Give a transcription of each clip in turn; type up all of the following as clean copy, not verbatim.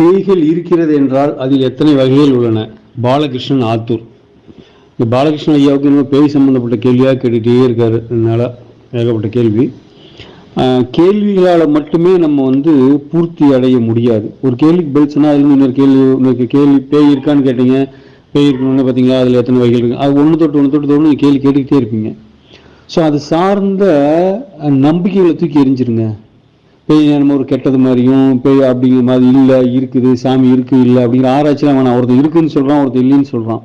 பேய்கள் இருக்கிறது என்றால் அதில் எத்தனை வகைகள் உள்ளன? பாலகிருஷ்ணன் ஆத்தூர். இந்த பாலகிருஷ்ணன் ஐயாவுக்கு இன்னும் பேய் சம்மந்தப்பட்ட கேள்வியாக கேட்டுகிட்டே இருக்காரு. என்னால் ஏகப்பட்ட கேள்வி. கேள்விகளால் மட்டுமே நம்ம பூர்த்தி அடைய முடியாது. ஒரு கேள்விக்கு பதில் சொன்னால் அதில் இன்னொரு கேள்வி பேய் இருக்கான்னு கேட்டீங்க, பேய் இருக்கணும்னு பார்த்தீங்களா, அதில் எத்தனை வகைகள் இருக்குது, அது ஒன்று தொட்டு நீங்கள் கேள்வி கேட்டுக்கிட்டே இருப்பீங்க. ஸோ அது சார்ந்த நம்பிக்கைகளை தூக்கி எரிஞ்சிருங்க. பேய் நம்ம ஒரு கெட்டது மாதிரியும் பேய் அப்படிங்கிற மாதிரி இல்லை, இருக்குது சாமி இருக்குது இல்லை அப்படிங்கிற ஆராய்ச்சிலாம் வேணாம். ஒருத்தர் இருக்குன்னு சொல்கிறான், ஒருத்தர் இல்லைன்னு சொல்கிறான்.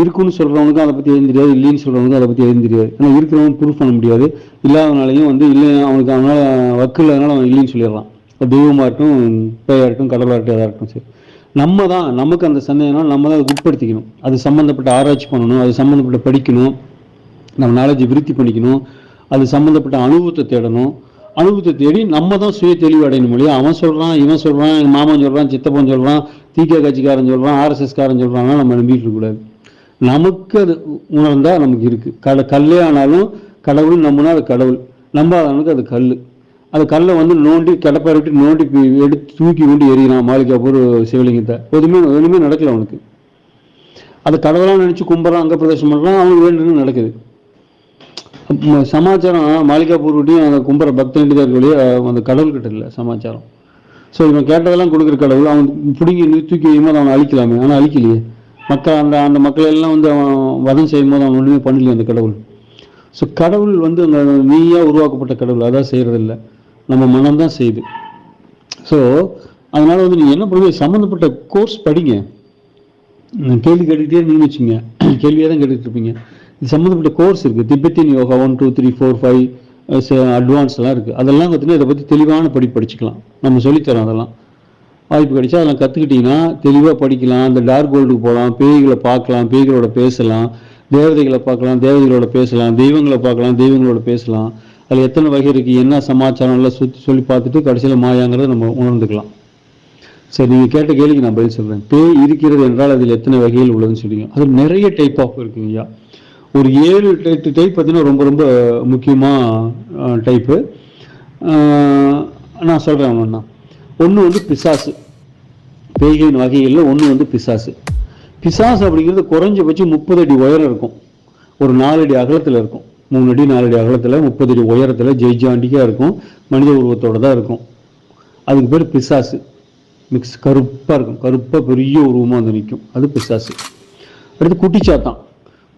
இருக்குன்னு சொல்கிறவனுக்கும் அதை பற்றி எதுவும் தெரியாது, இல்லைன்னு சொல்கிறவனுக்கும் அதை பற்றி எதுவும் தெரியாது. ஆனால் இருக்கிறவங்க ப்ரூஃப் பண்ண முடியாது. இல்லாதனாலையும் இல்லை அவனுக்கு அவனால் வக்கு இல்லாதனால அவன் இல்லைன்னு சொல்லிடுறான். இப்போ தெய்வமாக இருக்கட்டும், பேயாக இருக்கட்டும், கடவுளாக இருக்கட்டும், எதாக இருக்கட்டும், சரி நமக்கு அந்த சந்தேகம்னா நம்ம தான் அதை உட்படுத்திக்கணும். அது சம்மந்தப்பட்ட ஆராய்ச்சி பண்ணணும், அது சம்மந்தப்பட்ட படிக்கணும், நம்ம நாலேஜை விருத்தி பண்ணிக்கணும், அது சம்மந்தப்பட்ட அனுபவத்தை தேடணும். அனுபவத்தை தேடி நம்ம தான் சுய தெளிவு அடையணும் இல்லையா? அவன் சொல்கிறான், இவன் சொல்கிறான், எங்கள் மாமன் சொல்கிறான், சித்தப்பன் சொல்கிறான், தீக்க கட்சிக்காரன் சொல்கிறான், ஆர்எஸ்எஸ்காரன் சொல்கிறான்னா நம்ம நம்பிட்டு இருக்கக்கூடாது. நமக்கு அது உணர்ந்தால் நமக்கு இருக்குது. கல்லே ஆனாலும் கடவுள் நம்பினா அது கடவுள், நம்பாதவனுக்கு அது கல். அது கல்லை நோண்டி கடப்பாரை விட்டு நோண்டி எடுத்து தூக்கி கொண்டு எறிகிறான் மாளிகாப்பூர் சிவலிங்கத்தை. எதுவுமே நடக்கல அவனுக்கு. அது கடவுளாக நினச்சி கும்புறான், அங்கே பிரதேசம் பண்ணுறான், அவனுக்கு வேண்டுன்னு நடக்குது. சமாச்சாரம் மாளிகாப்பூர்கிட்டையும் அந்த கும்புற பக்தன்ட்டு தான் இருக்கலையே, அந்த கடவுள்கிட்ட இல்லை சமாச்சாரம். ஸோ இவன் கேட்டதெல்லாம் கொடுக்குற கடவுள். அவன் பிடிங்கி தூக்கி வைக்கும்போது அவனை அழிக்கலாமே, ஆனால் அழிக்கலையே. அந்த மக்கள் எல்லாம் அவன் வதம் செய்யும் போது அவன் ஒன்றுமே பண்ணலையே அந்த கடவுள். ஸோ கடவுள் அந்த நீயா உருவாக்கப்பட்ட கடவுள் அதான் செய்கிறதில்ல, நம்ம மனம்தான் செய்யுது. ஸோ அதனால் நீங்கள் என்ன பண்ணுங்க, சம்மந்தப்பட்ட கோர்ஸ் படிங்க. கேள்வி கேட்டுக்கிட்டே நீங்கள் வச்சுங்க, கேள்வியாக தான் கேட்டுக்கிட்டு இருப்பீங்க. இது சம்மந்தப்பட்ட கோர்ஸ் இருக்குது. திபெத்தியன் யோகா 1 2 3 4 5 அட்வான்ஸ்லாம் இருக்குது. அதெல்லாம் பார்த்தீங்கன்னா இதை பற்றி தெளிவான படிச்சுக்கலாம். நம்ம சொல்லித்தரோம். அதெல்லாம் வாய்ப்பு கிடைச்சா அதெல்லாம் கற்றுக்கிட்டிங்கன்னா தெளிவாக படிக்கலாம். அந்த டார்க் வேர்ல்டுக்கு போகலாம், பேய்களை பார்க்கலாம், பேய்களோட பேசலாம், தேவதைகளை பார்க்கலாம், தேவதைகளோட பேசலாம், தெய்வங்களை பார்க்கலாம், தெய்வங்களோட பேசலாம். அதில் எத்தனை வகை இருக்குது, என்ன சமாச்சாரம்லாம் சொல்லி பார்த்துட்டு கடைசியில் மாயாங்கிறத நம்ம உணர்ந்துக்கலாம். சரி, நீங்கள் கேட்ட கேள்விக்கு நான் பதில் சொல்கிறேன். பேய் இருக்கிறது என்றால் அதில் எத்தனை வகைகள் உள்ளதுன்னு சொல்லிங்க. அது நிறைய டைப் ஆஃப் இருக்குங்க ஐயா. ஒரு 7-8 டைப் பார்த்தீங்கன்னா ரொம்ப ரொம்ப முக்கியமாக டைப்பு நான் சொல்கிறேன். ஒன்று பிசாசு. பேய்களின் வகைகளில் ஒன்று பிசாசு. பிசாசு அப்படிங்கிறது குறைஞ்சபட்சம் 30 அடி உயரம் இருக்கும், ஒரு 4 அடி அகலத்தில் இருக்கும். 3 அடி 4 அடி அகலத்தில் 30 அடி உயரத்தில் ஜெய்ஜாண்டிக்காக இருக்கும், மனித உருவத்தோடு தான் இருக்கும். அதுக்கு பேர் பிசாசு. கருப்பாக இருக்கும், கருப்பாக பெரிய உருவமாக நிற்கும், அது பிசாசு. அடுத்து குட்டிச்சாத்தான்.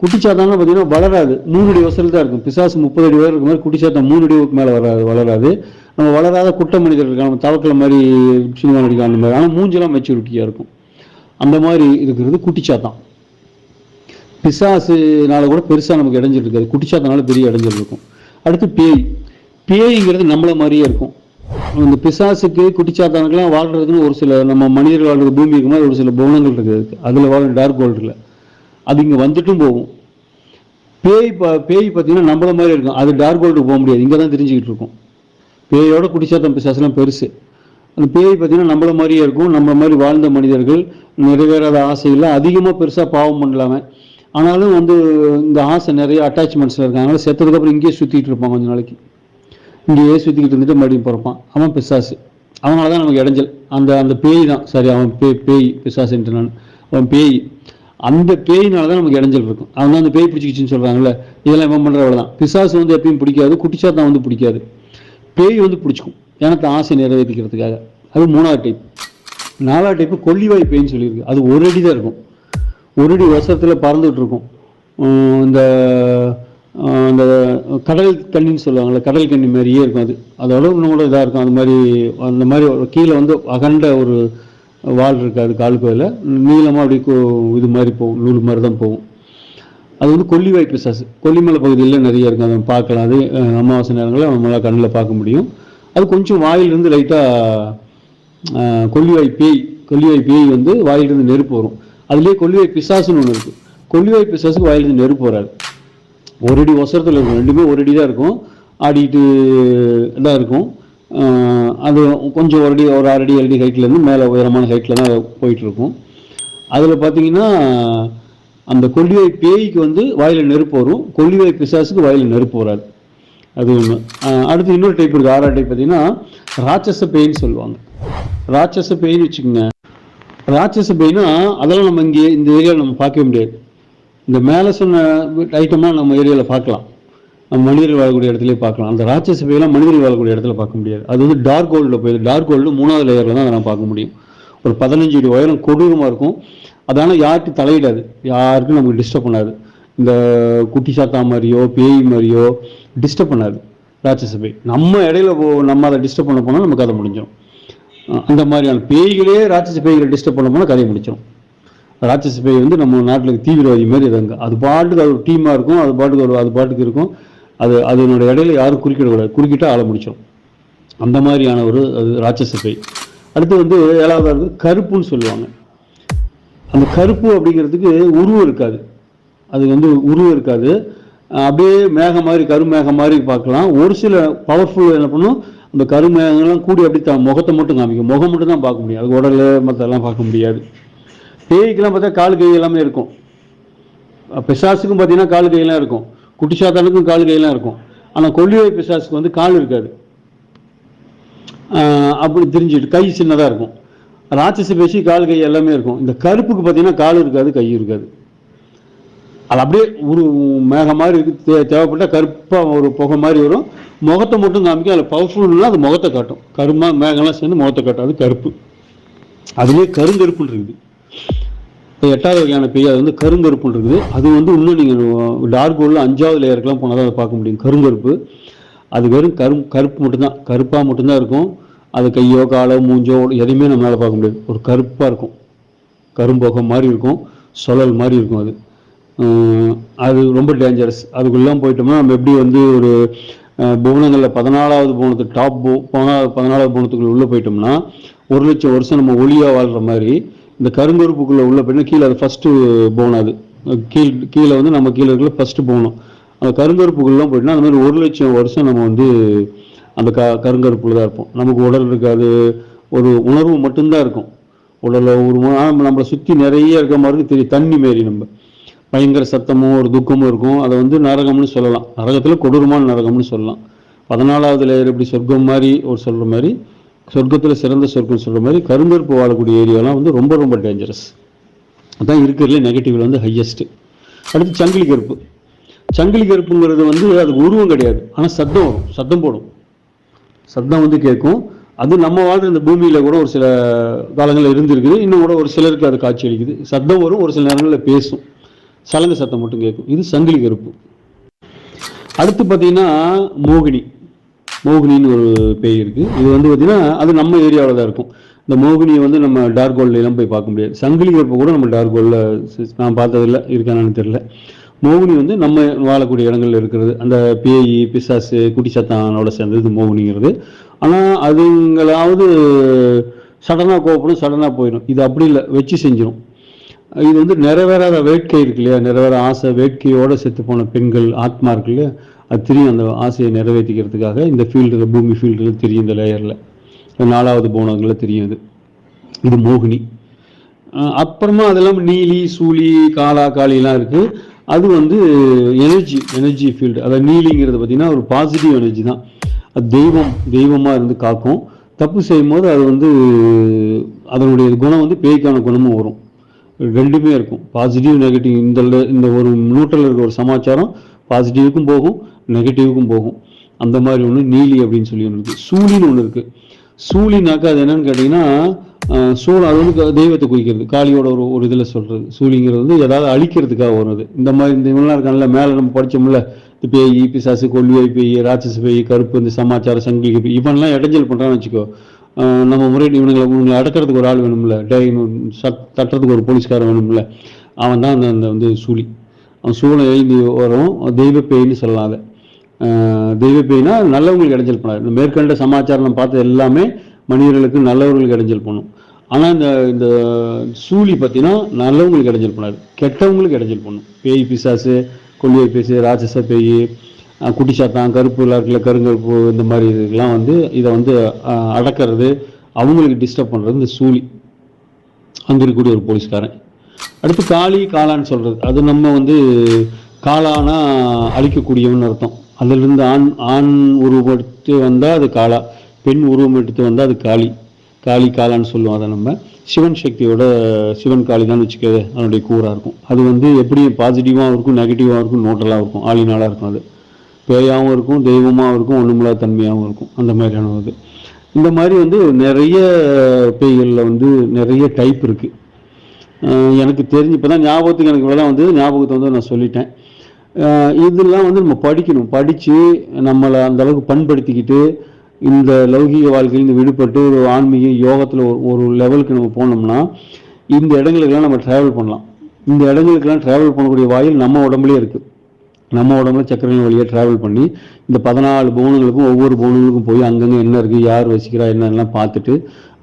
குட்டிச்சாத்தான்னா பார்த்தீங்கன்னா வளராது, 3 அடி உயரத்தில் தான் இருக்கும். பிசாசு 30 அடி உயரம் இருக்கும் மாதிரி குட்டிச்சாத்தான் 3 அடி மேலே வளராது. நம்ம வளராத குட்ட மனிதர்கள், நம்ம தவக்கலை மாதிரி சினிமா நடிக்கலாம் அந்த மாதிரி, ஆனால் மூஞ்செல்லாம் மெச்சூரிட்டியாக இருக்கும். அந்த மாதிரி இருக்கிறது குட்டிச்சாத்தான். பிசாசுனால கூட பெருசாக நமக்கு இடைஞ்சல் இருக்காது, குட்டிச்சாத்தனால பெரிய இடைஞ்சல் இருக்கும். அடுத்து பேய்ங்கிறது நம்மள மாதிரியே இருக்கும். இந்த பிசாசுக்கு குட்டிச்சாத்தானுக்கெல்லாம் வாழ்றதுக்குன்னு ஒரு சில நம்ம மனிதர்கள் வாழ்றது பூமி இருக்க மாதிரி ஒரு சில பவனங்கள் இருக்குது. அதில் வாழ டார்க் வேர்ல்டில் அது இங்கே வந்துட்டும் போகும். பேய் பார்த்தீங்கன்னா நம்மள மாதிரி இருக்கும், அது டார்க் வேர்ல்டுக்கு போக முடியாது, இங்கே தான் தெரிஞ்சுக்கிட்டு இருக்கும். பேயோட குட்டிச்சாத்தம் பிசாசுலாம் பெருசு. அந்த பேய் பார்த்தீங்கன்னா நம்மள மாதிரியே இருக்கும். நம்மள மாதிரி வாழ்ந்த மனிதர்கள், நிறைவேறாத ஆசைகள்லாம் அதிகமாக பெருசாக பாவம் பண்ணலாமே, ஆனாலும் இந்த ஆசை நிறைய அட்டாச்மெண்ட்ஸில் இருக்காங்க. செத்ததுக்கப்புறம் இங்கேயே சுற்றிட்டு இருப்பான், கொஞ்சம் நாளைக்கு இங்கேயே சுற்றிக்கிட்டு இருந்துட்டு மறுபடியும் பிறப்பான். அவன் பிசாசு. அவனால தான் நமக்கு இடைஞ்சல். அந்த பேய் தான் சரி, அவன் பேய் பிசாசுன்ட்டு நான், அவன் பேய். அந்த பேயினால தான் நமக்கு இடைஞ்சல் இருக்கும். அவன் தான் அந்த பேய் பிடிச்சிக்கிச்சின்னு சொல்கிறாங்கல்ல, இதெல்லாம் இவன் பண்ணுற அவ்வளோதான். பிசாசு எப்பயும் பிடிக்காது, குட்டிச்சாத்தான் பிடிக்காது. பேய் பிடிச்சிக்கும், எனக்கு ஆசை நிறைவேற்றிக்கிறதுக்காக. அது 3வது டைப். 4வது டைப்பு கொல்லிவாய் பேய்ன்னு சொல்லியிருக்கு. அது 1 அடி தான் இருக்கும், 1 அடி வருஷத்தில் பறந்துகிட்டு இருக்கும். இந்த கடல் கண்ணின்னு சொல்லுவாங்கள்ல, கடல் கண்ணி மாதிரியே இருக்கும். அதோட இன்னும் இதாக இருக்கும். அந்த மாதிரி கீழே அகண்ட ஒரு வால் இருக்காது, காலுக்கோயில் நீளமாக அப்படி இது மாதிரி போகும், நூல் மாதிரி தான் போகும். அது கொல்லிவாய் பிசாசு. கொல்லிமலை பகுதியில் நிறைய இருக்கும், அதை பார்க்கலாம். அது அமாவாசை நேரங்களில் நம்மளால் கண்ணில் பார்க்க முடியும். அது கொஞ்சம் வாயிலிருந்து லைட்டாக கொல்லிவாய் பேய் வாயிலிருந்து நெருப்பு வரும். அதுலேயே கொல்லிவாய் பிசாசுன்னு ஒன்று இருக்குது. கொல்லிவாய் பிசாசுக்கு வாயிலிருந்து நெருப்பு வராது, 1 அடி ஒசரத்தில் இருக்கும். ரெண்டுமே 1 அடி தான் இருக்கும், ஆடிட்டு தான் இருக்கும். அது கொஞ்சம் 1 6 அடி 7 அடி ஹைட்லேருந்து மேலே உயரமான ஹைட்டில் தான் போயிட்டுருக்கும். அதில் பார்த்தீங்கன்னா அந்த கொல்லிவாய் பேய்க்கு வாயில் நெருப்பு வரும், கொல்லிவாய் பிசாசுக்கு வாயில் நெருப்பு வராது. அது ஒன்று. அடுத்து இன்னொரு டைப் இருக்குது, 6வது டைப் பார்த்தீங்கன்னா ராட்சச பேய்ன்னு சொல்லுவாங்க. ராட்சச பேய்ன்னு வச்சுக்கோங்க, ராட்சச பேய்னா அதெல்லாம் நம்ம இங்கே இந்த ஏரியாவில் நம்ம பார்க்கவே முடியாது. இந்த மேலே சொன்ன ஐட்டம்லாம் நம்ம ஏரியாவில் பார்க்கலாம், நம்ம மனிதர்கள் வாழக்கூடிய இடத்துலேயே பார்க்கலாம். அந்த ராட்சச பேயெல்லாம் மனிதர்கள் வாழக்கூடிய இடத்துல பார்க்க முடியாது. அது வந்து டார்க் கோல்டில் போயிடுது. டார்க் கோல்டு 3வது லேயரில் தான் அதை நம்ம பார்க்க முடியும். ஒரு 15 அடி உயரம் கொடூரமாக இருக்கும். அதனால யாருக்கும் தலையிடாது, யாருக்கும் நமக்கு டிஸ்டர்ப் பண்ணாது. இந்த குட்டி சாத்தா மாதிரியோ பேய் மாதிரியோ டிஸ்டர்ப் பண்ணாது ராட்சச பேய். நம்ம இடையில நம்ம அதை டிஸ்டர்ப் பண்ண போனால் நமக்கு கதை முடிஞ்சிடும். அந்த மாதிரியான பேய்களே ராட்சச பேய்களை டிஸ்டர்ப் பண்ண போனால் கதையை முடிச்சிடும். ராட்சச பேய் வந்து நம்ம நாட்டில் தீவிரவாதி மாதிரி எதாங்க, அது பாட்டுக்கு அது ஒரு டீமாக இருக்கும், அது பாட்டுக்கு இருக்கும். அதனுடைய இடையில யாரும் குறுக்கிடக்கூடாது, குறுக்கிட்டால் ஆளை முடிச்சிடும். அந்த மாதிரியான ஒரு அது ராட்சச பேய். அடுத்து வந்து 7வது கருப்புன்னு சொல்லுவாங்க. அந்த கருப்பு அப்படிங்கிறதுக்கு உருவம் இருக்காது, அது வந்து உருவம் இருக்காது. அப்படியே மேகம் மாதிரி கருமேகம் மாதிரி பார்க்கலாம். ஒரு சில பவர்ஃபுல் என்ன பண்ணும், அந்த கருமேகங்கள்லாம் கூடி அப்படி முகத்தை மட்டும் காமிக்கும், முகம் மட்டும் தான் பார்க்க முடியும், அது உடல் மற்றெல்லாம் பார்க்க முடியாது. பேய்க்கெல்லாம் பார்த்தா கால் கை எல்லாமே இருக்கும். பிசாசுக்கும் பார்த்தீங்கன்னா கால் கையெல்லாம் இருக்கும், குட்டி சாத்தானுக்கும் கால் கையெல்லாம் இருக்கும். ஆனால் கொல்லிவை பிசாசுக்கு வந்து கால் இருக்காது, அப்படி தெரிஞ்சுட்டு கை சின்னதாக இருக்கும். ராட்சச பேசி கால் கை எல்லாமே இருக்கும். இந்த கருப்புக்கு பார்த்தீங்கன்னா கால் இருக்காது, கை இருக்காது. அது அப்படியே ஒரு மேகம் மாதிரி இருக்கு, தேவைப்பட்டால் கருப்பாக ஒரு புகை மாதிரி வரும், முகத்தை மட்டும் காமிக்கும். அதில் பவர்ஃபுல்னா அது முகத்தை காட்டும், கருமா மேகம்லாம் சேர்ந்து முகத்தை காட்டும், அது கருப்பு. அதுலேயே கருங்கருப்புன்னு இருக்குது. 8வது வகையான பேய் அது வந்து கருங்கருப்புன்னு இருக்குது. அது வந்து இன்னும் நீங்கள் டார்க் கோல்டில் 5வது லேயருக்கெல்லாம் போனால் தான் அதை பார்க்க முடியும். கருங்கருப்பு அது வெறும் கருப்பு மட்டும்தான், கருப்பாக மட்டும்தான் இருக்கும். அது கையோ காலோ மூஞ்சோ எதையுமே நம்மளால் பார்க்க முடியாது. ஒரு கருப்பாக இருக்கும், கரும்பொகம் மாதிரி இருக்கும், சுழல் மாதிரி இருக்கும். அது ரொம்ப டேஞ்சரஸ். அதுக்குள்ளெல்லாம் போயிட்டோம்னா நம்ம எப்படி வந்து ஒரு புவனங்களில் 14வது புவனத்து டாப் 14வது புவனத்துக்குள்ள உள்ளே போயிட்டோம்னா 1,00,000 வருஷம் நம்ம ஒளியாக வாழ்கிற மாதிரி இந்த கருங்கருப்புக்குள்ளே உள்ள போயிட்டோம்னா கீழே அது ஃபஸ்ட்டு புவனம். அது கீழே வந்து நம்ம கீழே இருக்கிற ஃபஸ்ட்டு புவனம். அந்த கருங்கருப்புக்குள்ளெலாம் போயிட்டோம்னா அந்த மாதிரி 1,00,000 வருஷம் நம்ம வந்து அந்த கருங்கருப்புல தான் இருப்போம். நமக்கு உடல் இருக்காது, ஒரு உணர்வு மட்டும்தான் இருக்கும். உடலில் ஒரு நம்மளை சுற்றி நிறைய இருக்க மாதிரி தெரியும், தண்ணி மாரி நம்ம பயங்கர சத்தமும் ஒரு துக்கமும் இருக்கும். அதை வந்து நரகம்னு சொல்லலாம், நரகத்தில் கொடூரமான நரகம்னு சொல்லலாம். 14வது லேயர் எப்படி சொர்க்கம் மாதிரி ஒரு சொல்கிற மாதிரி, சொர்க்கத்தில் சிறந்த சொர்க்கம் சொல்கிற மாதிரி கருங்கருப்பு வாழக்கூடிய ஏரியாலாம் வந்து ரொம்ப ரொம்ப டேஞ்சரஸ். அதான் இருக்கிறதுல நெகட்டிவ்ல வந்து ஹையஸ்ட்டு. அடுத்து சங்கிலி கருப்பு. சங்கிலி கருப்புங்கிறது வந்து அதுக்கு உருவம் கிடையாது, ஆனால் சத்தம் வரும், சத்தம் போடும், சத்தம் வந்து கேட்கும். அது நம்ம வாழ்கிற இந்த பூமியில் கூட ஒரு சில காலங்களில் இருந்திருக்குது, இன்னும் கூட ஒரு சிலருக்கு அது காட்சி அளிக்குது. சத்தம் வரும், ஒரு சில நேரங்களில் பேசும், சலங்க சத்தம் மட்டும் கேட்கும். இது சங்கிலி கருப்பு. அடுத்து பார்த்தீங்கன்னா மோகினின்னு ஒரு பேய் இருக்குது. இது வந்து பார்த்தீங்கன்னா அது நம்ம ஏரியாவில் தான் இருக்கும். இந்த மோகினியை வந்து நம்ம டார்க் கோல்ட்லாம் போய் பார்க்க முடியாது. சங்கிலி கருப்பை கூட நம்ம டார்க் கோல்டில் நான் பார்த்ததில்லை, இருக்கானு தெரியல. மோகினி வந்து நம்ம வாழக்கூடிய இடங்கள்ல இருக்கிறது. அந்த பேய் பிசாசு குட்டி சத்தானோட சேர்ந்தது மோகினிங்கிறது. ஆனால் அதுங்களாவது சடனாக கோவப்படும், சடனாக போயிடும். இது அப்படி இல்லை, வச்சு செஞ்சிடும். இது வந்து நிறைவேறாத வேட்கை இருக்கு இல்லையா, நிறைவேற ஆசை, வேட்கையோடு செத்து போன பெண்கள் ஆத்மா இருக்கு இல்லையா, அது தெரியும். அந்த ஆசையை நிறைவேற்றிக்கிறதுக்காக இந்த ஃபீல்டு, பூமி ஃபீல்டில் தெரியும், இந்த லேயரில் 4வது போனங்களில் தெரியும். இது மோகினி. அப்புறமா அதெல்லாம் நீலி, சூலி, காளிலாம் இருக்குது. அது வந்து எனர்ஜி ஃபீல்டு. அதாவது நீலிங்கிறது பார்த்தீங்கன்னா ஒரு பாசிட்டிவ் எனர்ஜி தான். அது தெய்வமாக இருந்து காக்கும். தப்பு செய்யும் போது அது வந்து அதனுடைய குணம் வந்து பேய்க்கான குணமும் வரும். ரெண்டுமே இருக்கும், பாசிட்டிவ் நெகட்டிவ். இந்த ஒரு நியூட்ரல் இருக்கிற ஒரு சமாச்சாரம் பாசிட்டிவுக்கும் போகும், நெகட்டிவுக்கும் போகும். அந்த மாதிரி ஒன்று நீலி அப்படின்னு சொல்லி ஒன்று இருக்குது. சூழின்னு ஒன்று இருக்குது. சூழினாக்கா அது என்னன்னு கேட்டிங்கன்னா சூழ், அது வந்து தெய்வத்தை குறிக்கிறது, காளியோட ஒரு இதில் சொல்கிறது. சூழிங்கிறது வந்து ஏதாவது அழிக்கிறதுக்காக வருது. இந்த மாதிரி இந்த இவங்களாம் இருக்காங்கல்ல, மேலே நம்ம படித்தோம்ல, இந்த பேய் பிசாசு, கொல்லிவை பேய், ராட்சச பேய், கருப்பு, இந்த சமாச்சாரம், சங்கிலி பேய், இவன்லாம் இடைஞ்சல் பண்ணுறான்னு வச்சுக்கோ. நம்ம முறையில் இவங்களை அடக்கிறதுக்கு ஒரு ஆள் வேணும்ல, தட்டுறதுக்கு ஒரு போலீஸ்காரன் வேணும்ல, அவன் தான் அந்த வந்து சூழி. அவன் சூழலை எழுதி வரும். தெய்வ பேய்ன்னு சொல்லலாம். அதை தெய்வ பேய்னா நல்லவங்களுக்கு இடைஞ்சல் பண்ணாது. இந்த மேற்கண்ட சமாச்சாரம் நம்ம பார்த்தது எல்லாமே மனிதர்களுக்கு நல்லவர்களுக்கு இடைஞ்சல் பண்ணும். ஆனால் இந்த சூழி பார்த்தீங்கன்னா நல்லவங்களுக்கு இடைஞ்சல் பண்ணாது, கெட்டவங்களுக்கு இடைஞ்சல் பண்ணும். பேய் பிசாசு, கொல்லியை பேசு, ராட்சச பேய், குட்டி சாத்தான், கருப்பு இருக்குல்ல, கருங்கருப்பு, இந்த மாதிரி இதுக்கெல்லாம் வந்து இதை வந்து அடக்கிறது, அவங்களுக்கு டிஸ்டர்ப் பண்ணுறது இந்த சூழி, அங்கே இருக்கக்கூடிய ஒரு போலீஸ்காரன். அடுத்து காளான்னு சொல்கிறது. அது நம்ம வந்து காளானா அழிக்கக்கூடியவன்னு அர்த்தம். அதிலிருந்து ஆண் உருவெடுத்து வந்தால் அது காளா, பெண் உருவம் எடுத்து வந்தால் அது காளான்னு சொல்லுவோம். அதை நம்ம சிவன் சக்தியோட சிவன் காளி தான் வச்சுக்கிறது அதனுடைய கூறாக இருக்கும். அது வந்து எப்படி பாசிட்டிவாகவும் இருக்கும், நெகட்டிவாகவும் இருக்கும், நோட்டலாக இருக்கும், ஆளினாலாக இருக்கும். அது பேயாகவும் இருக்கும், தெய்வமாகவும் இருக்கும், ஒன்றுமில்லாத தன்மையாகவும் இருக்கும். அந்த மாதிரியான இது. இந்த மாதிரி வந்து நிறைய பேய்களில் வந்து நிறைய டைப் இருக்குது. எனக்கு தெரிஞ்சு இப்போ தான் ஞாபகத்துக்கு எனக்கு இவ்வளோ வந்து ஞாபகத்தை வந்து நான் சொல்லிட்டேன். இதெல்லாம் வந்து நம்ம படிக்கணும். படித்து நம்மளை அந்த அளவுக்கு பண்படுத்திக்கிட்டு இந்த லௌகீக வாழ்க்கையிலேருந்து விடுபட்டு ஒரு ஆன்மீக யோகத்தில் ஒரு லெவலுக்கு நம்ம போனோம்னா இந்த இடங்களுக்கெல்லாம் நம்ம ட்ராவல் பண்ணலாம். இந்த இடங்களுக்கெல்லாம் ட்ராவல் பண்ணக்கூடிய வாயில் நம்ம உடம்புலேயே இருக்குது. நம்ம உடம்புல சக்கரங்கள் வழியாக ட்ராவல் பண்ணி இந்த 14 புவனங்களுக்கும் ஒவ்வொரு புவனங்களுக்கும் போய் அங்கங்கே என்ன இருக்குது, யார் வசிக்கிறா, என்னென்னலாம் பார்த்துட்டு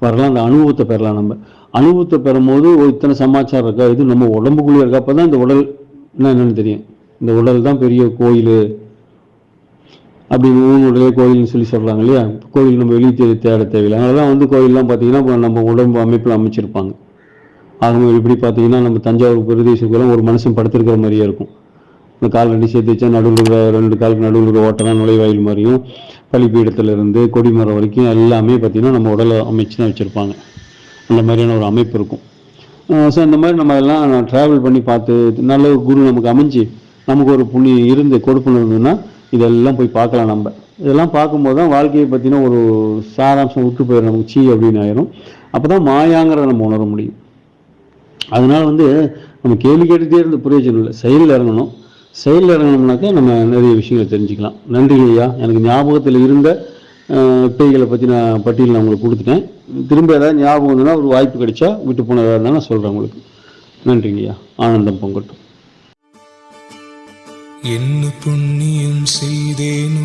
வரலாம். அந்த அனுபவத்தை பெறலாம். நம்ம அனுபவத்தை பெறும்போது இத்தனை சமாச்சாரம் இருக்கா, இது நம்ம உடம்புக்குள்ளே இருக்கா. அப்போ தான் இந்த உடல் என்னன்னு தெரியும். இந்த உடல் தான் பெரிய கோயில் அப்படின்னு ஊனுடைய கோயில்னு சொல்லி சொல்கிறாங்க இல்லையா. கோயில் நம்ம வெளியே தேட தேவையில்லை. அதனால தான் வந்து கோயிலெலாம் பார்த்தீங்கன்னா நம்ம உடம்பு அமைப்பில் அமைச்சிருப்பாங்க. ஆகவே இப்படி பார்த்தீங்கன்னா நம்ம தஞ்சாவூர் பிரதேசத்துக்கெல்லாம் ஒரு மனுஷன் படுத்திருக்கிற மாதிரியே இருக்கும். இந்த கால் ரெண்டு சேர்த்து வச்சா நடுவில் இருக்கிற 2 காலுக்கு நடுவில் இருக்கிற ஓட்டெல்லாம் நுழைவாயில் மாதிரியும் பள்ளிப்பீடத்துலேருந்து கொடிமரம் வரைக்கும் எல்லாமே பார்த்திங்கன்னா நம்ம உடலை அமைச்சு தான் வச்சுருப்பாங்க. அந்த மாதிரியான ஒரு அமைப்பு இருக்கும். ஸோ அந்த மாதிரி நம்ம எல்லாம் ட்ராவல் பண்ணி பார்த்து நல்ல ஒரு குரு நமக்கு அமைஞ்சு நமக்கு ஒரு புண்ணியம் இருந்து கொடுப்புன்னு இருந்ததுன்னா இதெல்லாம் போய் பார்க்கலாம். நம்ம இதெல்லாம் பார்க்கும்போது தான் வாழ்க்கையை பற்றின ஒரு சாராம்சம் விட்டு போயிடும். நமக்கு சீ அப்படின்னு ஆயிரும். அப்போ தான் மாயாங்கிறத நம்ம உணர முடியும். அதனால வந்து நம்ம கேள்வி கேட்டுகிட்டே இருந்து பிரயோஜனம் இல்லை. செயலில் இறங்கணும். செயலில் இறங்கணும்னாக்கா நம்ம நிறைய விஷயங்களை தெரிஞ்சுக்கலாம். நன்றி ஐயா. எனக்கு ஞாபகத்தில் இருந்த பேய்களை பற்றி நான் பட்டியல் நான் உங்களுக்கு கொடுத்துட்டேன். திரும்ப ஏதாவது ஞாபகம் இருந்ததுன்னா ஒரு வாய்ப்பு கிடைச்சா விட்டு போனதாக இருந்தால் நான் சொல்கிறேன் உங்களுக்கு. நன்றிங்க ஐயா. ஆனந்தம் பொங்கட்டும். என்ன புண்ணியம் செய்தேனோ